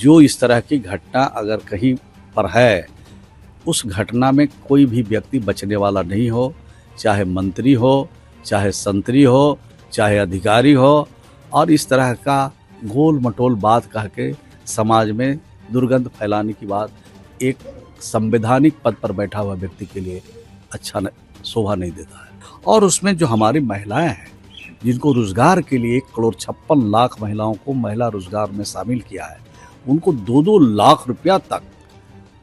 जो इस तरह की घटना अगर कहीं पर है, उस घटना में कोई भी व्यक्ति बचने वाला नहीं हो, चाहे मंत्री हो, चाहे संतरी हो, चाहे अधिकारी हो, और इस तरह का गोल मटोल बात कह के समाज में दुर्गंध फैलाने की बात एक संवैधानिक पद पर बैठा हुआ व्यक्ति के लिए अच्छा शोभा नहीं देता है। और उसमें जो हमारी महिलाएं हैं, जिनको रोजगार के लिए 1,56,00,000 महिलाओं को महिला रोजगार में शामिल किया है, उनको 2-2 लाख रुपया तक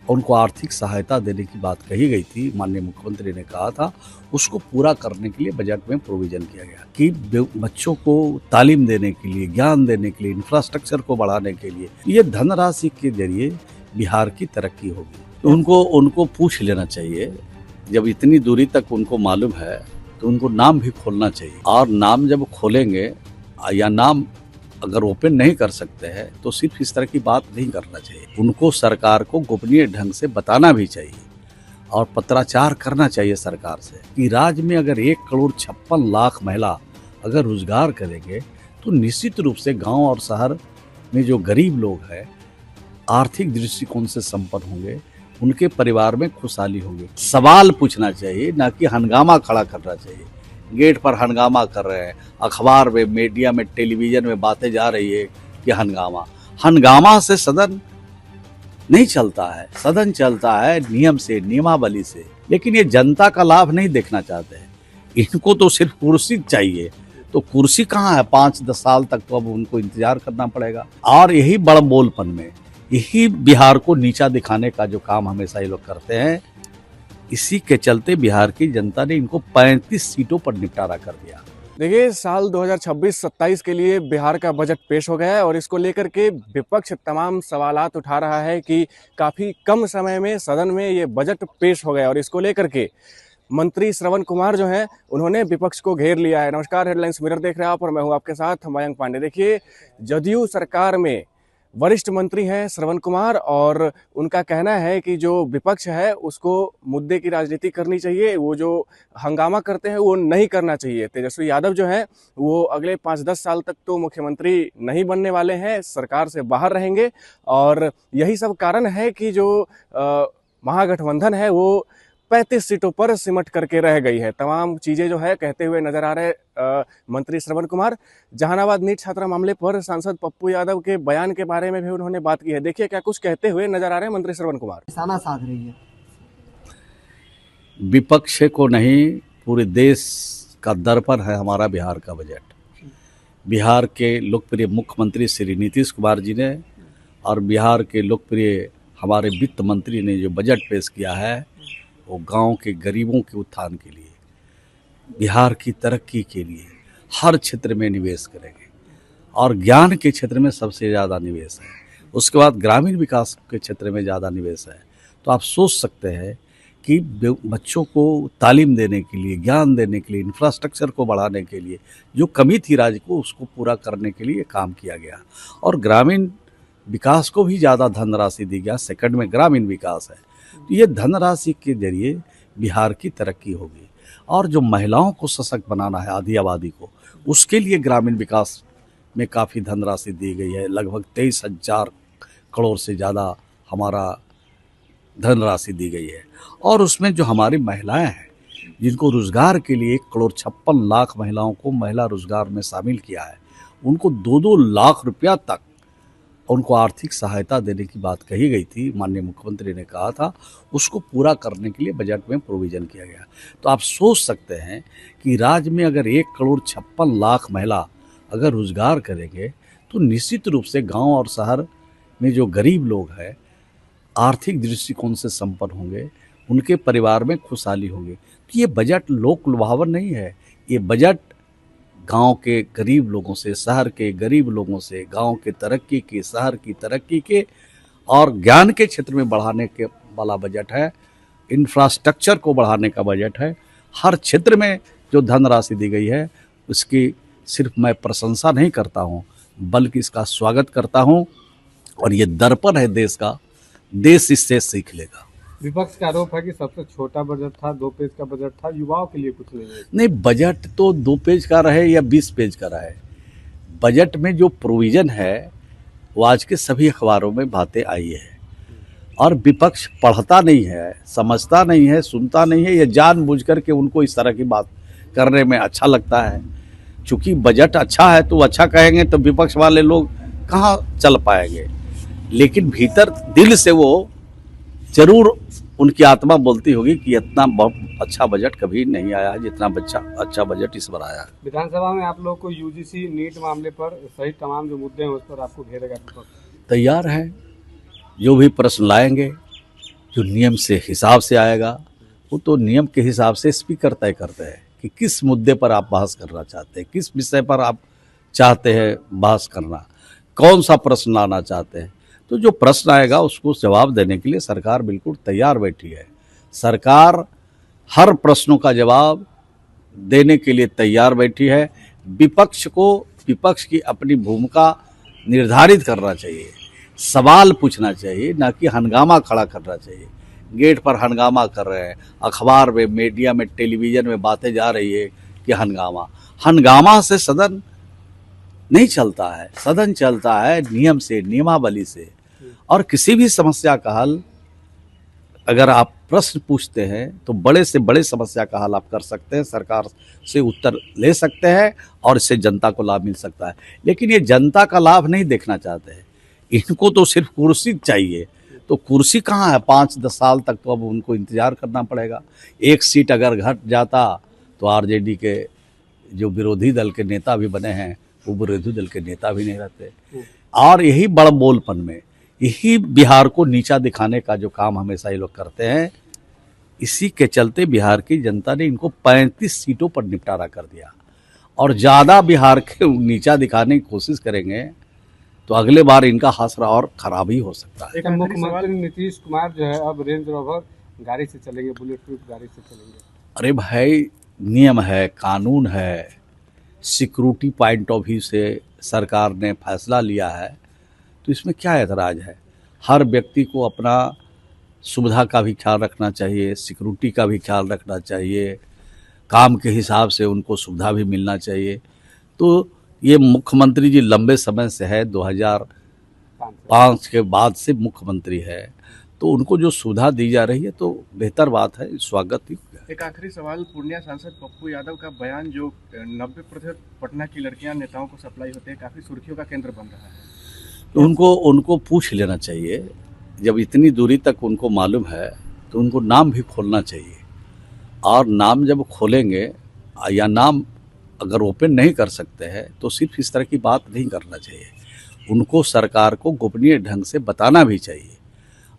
उनको आर्थिक सहायता देने की बात कही गई थी, माननीय मुख्यमंत्री ने कहा था, उसको पूरा करने के लिए बजट में प्रोविजन किया गया कि बच्चों को तालीम देने के लिए, ज्ञान देने के लिए, इंफ्रास्ट्रक्चर को बढ़ाने के लिए ये धनराशि के जरिए बिहार की तरक्की होगी। तो उनको पूछ लेना चाहिए, जब इतनी दूरी तक उनको मालूम है तो उनको नाम भी खोलना चाहिए, और नाम जब खोलेंगे या नाम अगर ओपन नहीं कर सकते हैं तो सिर्फ इस तरह की बात नहीं करना चाहिए, उनको सरकार को गोपनीय ढंग से बताना भी चाहिए और पत्राचार करना चाहिए सरकार से कि राज्य में अगर 1,56,00,000 महिला अगर रोजगार करेंगे तो निश्चित रूप से गांव और शहर में जो गरीब लोग हैं आर्थिक दृष्टिकोण से संपन्न होंगे, उनके परिवार में खुशहाली होगी। सवाल पूछना चाहिए, ना कि हंगामा खड़ा करना चाहिए। गेट पर हंगामा कर रहे हैं, अखबार में, मीडिया में, टेलीविजन में बातें जा रही है कि हंगामा से सदन नहीं चलता है। सदन चलता है नियम से, नियमावली से, लेकिन ये जनता का लाभ नहीं देखना चाहते हैं। इनको तो सिर्फ कुर्सी चाहिए, तो कुर्सी कहाँ है? 5-10 साल तक तो अब उनको इंतजार करना पड़ेगा। और यही बड़बोलपन में, यही बिहार को नीचा दिखाने का जो काम हमेशा ये लोग करते हैं, इसी के चलते बिहार की जनता ने इनको 35 सीटों पर निपटारा कर दिया। देखिए, साल 2026-27 के लिए बिहार का बजट पेश हो गया है और इसको लेकर के विपक्ष तमाम सवालात उठा रहा है कि काफ़ी कम समय में सदन में ये बजट पेश हो गया, और इसको लेकर के मंत्री श्रवण कुमार जो हैं उन्होंने विपक्ष को घेर लिया है। नमस्कार, हेडलाइंस मिरर देख रहे हैं आप और मैं हूं आपके साथ मयंक पांडे। देखिए, जदयू सरकार में वरिष्ठ मंत्री हैं श्रवण कुमार, और उनका कहना है कि जो विपक्ष है उसको मुद्दे की राजनीति करनी चाहिए, वो जो हंगामा करते हैं वो नहीं करना चाहिए। तेजस्वी यादव जो हैं वो अगले 5-10 साल तक तो मुख्यमंत्री नहीं बनने वाले हैं, सरकार से बाहर रहेंगे, और यही सब कारण है कि जो महागठबंधन है वो 35 सीटों पर सिमट करके रह गई है। तमाम चीजें जो है कहते हुए नजर आ रहे मंत्री श्रवण कुमार। जहानाबाद नीट छात्रा मामले पर सांसद पप्पू यादव के बयान के बारे में भी उन्होंने बात की है। देखिए क्या कुछ कहते हुए नजर आ रहे हैं मंत्री श्रवण कुमार। निशाना साध रही है विपक्ष को नहीं, पूरे देश का दर्पण है हमारा बिहार का बजट। बिहार के लोकप्रिय मुख्यमंत्री श्री नीतीश कुमार जी ने और बिहार के लोकप्रिय हमारे वित्त मंत्री ने जो बजट पेश किया है, वो गांव के गरीबों के उत्थान के लिए, बिहार की तरक्की के लिए हर क्षेत्र में निवेश करेंगे, और ज्ञान के क्षेत्र में सबसे ज़्यादा निवेश है, उसके बाद ग्रामीण विकास के क्षेत्र में ज़्यादा निवेश है। तो आप सोच सकते हैं कि बच्चों को तालीम देने के लिए, ज्ञान देने के लिए, इंफ्रास्ट्रक्चर को बढ़ाने के लिए जो कमी थी राज्य को, उसको पूरा करने के लिए काम किया गया, और ग्रामीण विकास को भी ज़्यादा धनराशि दी गया। सेकंड में ग्रामीण विकास है, तो ये धनराशि के जरिए बिहार की तरक्की होगी। और जो महिलाओं को सशक्त बनाना है, आधी आबादी को, उसके लिए ग्रामीण विकास में काफ़ी धनराशि दी गई है। लगभग 23,000 करोड़ से ज़्यादा हमारा धनराशि दी गई है। और उसमें जो हमारी महिलाएं हैं, जिनको रोजगार के लिए 1,56,00,000 महिलाओं को महिला रोजगार में शामिल किया है, उनको 2-2 लाख रुपया तक उनको आर्थिक सहायता देने की बात कही गई थी, माननीय मुख्यमंत्री ने कहा था, उसको पूरा करने के लिए बजट में प्रोविजन किया गया। तो आप सोच सकते हैं कि राज्य में अगर 1,56,00,000 महिला अगर रोजगार करेंगे तो निश्चित रूप से गांव और शहर में जो गरीब लोग हैं आर्थिक दृष्टिकोण से संपन्न होंगे, उनके परिवार में खुशहाली होगी। तो ये बजट लोक लुभावन नहीं है, ये बजट गांव के गरीब लोगों से, शहर के गरीब लोगों से, गांव के तरक्की के, शहर की तरक्की के और ज्ञान के क्षेत्र में बढ़ाने के वाला बजट है। इंफ्रास्ट्रक्चर को बढ़ाने का बजट है। हर क्षेत्र में जो धनराशि दी गई है उसकी सिर्फ मैं प्रशंसा नहीं करता हूं, बल्कि इसका स्वागत करता हूं, और ये दर्पण है देश का, देश इससे सीख लेगा। विपक्ष का आरोप है कि सबसे छोटा बजट था, 2 पेज का बजट था, युवाओं के लिए कुछ नहीं। बजट तो 2 पेज का रहे या 20 पेज का रहे, बजट में जो प्रोविजन है वो आज के सभी अखबारों में बातें आई है। और विपक्ष पढ़ता नहीं है, समझता नहीं है, सुनता नहीं है, ये जानबूझ कर के उनको इस तरह की बात करने में अच्छा लगता है। चूंकि बजट अच्छा है तो अच्छा कहेंगे तो विपक्ष वाले लोग कहाँ चल पाएंगे, लेकिन भीतर दिल से वो जरूर उनकी आत्मा बोलती होगी कि इतना बहुत अच्छा बजट कभी नहीं आया है जितना अच्छा बजट इस बार आया है। विधानसभा में आप लोग को यूजीसी नीट मामले पर सहित तमाम जो मुद्दे हैं उस पर आपको घेरेगा विपक्ष। तैयार है, जो भी प्रश्न लाएंगे जो नियम से हिसाब से आएगा वो तो नियम के हिसाब से स्पीकर तय करते हैं कि किस मुद्दे पर आप बहस करना चाहते हैं, किस विषय पर आप चाहते हैं बहस करना, कौन सा प्रश्न लाना चाहते हैं। तो जो प्रश्न आएगा उसको जवाब देने के लिए सरकार बिल्कुल तैयार बैठी है। सरकार हर प्रश्नों का जवाब देने के लिए तैयार बैठी है। विपक्ष की अपनी भूमिका निर्धारित करना चाहिए, सवाल पूछना चाहिए, ना कि हंगामा खड़ा करना चाहिए। गेट पर हंगामा कर रहे हैं, अखबार में, मीडिया में, टेलीविज़न में बातें जा रही है कि हंगामा से सदन नहीं चलता है। सदन चलता है नियम से, नियमावली से। और किसी भी समस्या का हल अगर आप प्रश्न पूछते हैं तो बड़े से बड़े समस्या का हल आप कर सकते हैं, सरकार से उत्तर ले सकते हैं और इससे जनता को लाभ मिल सकता है। लेकिन ये जनता का लाभ नहीं देखना चाहते हैं, इनको तो सिर्फ कुर्सी चाहिए। तो कुर्सी कहाँ है? 5-10 साल तक तो अब उनको इंतज़ार करना पड़ेगा। एक सीट अगर घट जाता तो आरजेडी के जो विरोधी दल के नेता भी बने हैं वो विरोधी दल के नेता भी नहीं रहते। और यही बड़ बोलपन में, यही बिहार को नीचा दिखाने का जो काम हमेशा ये लोग करते हैं, इसी के चलते बिहार की जनता ने इनको 35 सीटों पर निपटारा कर दिया। और ज़्यादा बिहार के नीचा दिखाने की कोशिश करेंगे तो अगले बार इनका हासरा और खराब ही हो सकता है। एक मुख्यमंत्री नीतीश कुमार जो है अब रेंज रोवर गाड़ी से चलेंगे, बुलेट प्रूफ गाड़ी से चलेंगे। अरे भाई, नियम है, कानून है, सिक्योरिटी पॉइंट ऑफ व्यू से सरकार ने फैसला लिया है, तो इसमें क्या ऐतराज़ है। हर व्यक्ति को अपना सुविधा का भी ख्याल रखना चाहिए, सिक्योरिटी का भी ख्याल रखना चाहिए, काम के हिसाब से उनको सुविधा भी मिलना चाहिए। तो ये मुख्यमंत्री जी लंबे समय से है, 2005 के बाद से मुख्यमंत्री है, तो उनको जो सुविधा दी जा रही है तो बेहतर बात है, स्वागत ही। एक आखिरी सवाल, पूर्णिया सांसद पप्पू यादव का बयान जो 90% पटना की लड़कियां नेताओं को सप्लाई होते हैं, काफ़ी सुर्खियों का केंद्र बन रहा है। तो उनको पूछ लेना चाहिए। जब इतनी दूरी तक उनको मालूम है तो उनको नाम भी खोलना चाहिए। और नाम जब खोलेंगे या नाम अगर ओपन नहीं कर सकते हैं तो सिर्फ इस तरह की बात नहीं करना चाहिए। उनको सरकार को गोपनीय ढंग से बताना भी चाहिए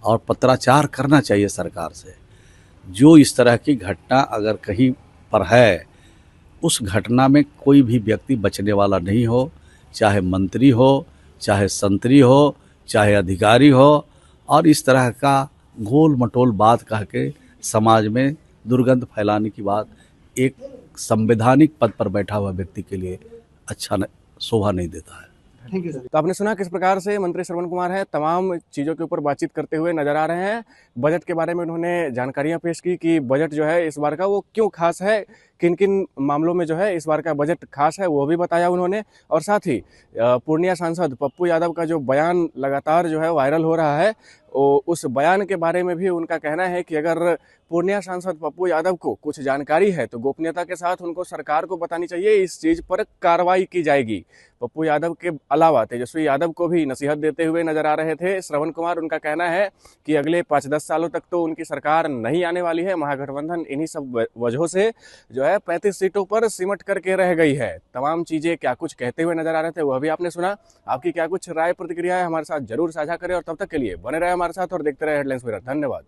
और पत्राचार करना चाहिए सरकार से। जो इस तरह की घटना अगर कहीं पर है, उस घटना में कोई भी व्यक्ति बचने वाला नहीं हो, चाहे मंत्री हो, चाहे संतरी हो, चाहे अधिकारी हो। और इस तरह का गोल मटोल बात कह के समाज में दुर्गंध फैलाने की बात एक संवैधानिक पद पर बैठा हुआ व्यक्ति के लिए अच्छा शोभा नहीं देता है। Thank you sir. तो आपने सुना किस प्रकार से मंत्री श्रवण कुमार है तमाम चीज़ों के ऊपर बातचीत करते हुए नजर आ रहे हैं। बजट के बारे में उन्होंने जानकारियां पेश की कि बजट जो है इस बार का वो क्यों खास है, किन किन मामलों में जो है इस बार का बजट खास है वो भी बताया उन्होंने। और साथ ही पूर्णिया सांसद पप्पू यादव का जो बयान लगातार जो है वायरल हो रहा है, उस बयान के बारे में भी उनका कहना है कि अगर पूर्णिया सांसद पप्पू यादव को कुछ जानकारी है तो गोपनीयता के साथ उनको सरकार को बतानी चाहिए, इस चीज़ पर कार्रवाई की जाएगी। पप्पू यादव के अलावा तेजस्वी यादव को भी नसीहत देते हुए नजर आ रहे थे श्रवण कुमार। उनका कहना है कि अगले 5-10 सालों तक तो उनकी सरकार नहीं आने वाली है, महागठबंधन इन्हीं सब वजहों से जो है 35 सीटों पर सिमट करके रह गई है। तमाम चीज़ें क्या कुछ कहते हुए नजर आ रहे थे वह भी आपने सुना। आपकी क्या कुछ राय प्रतिक्रिया है हमारे साथ जरूर साझा करें और तब तक के लिए बने रहे हमारे साथ और देखते रहे हेडलाइंस मिरर। धन्यवाद।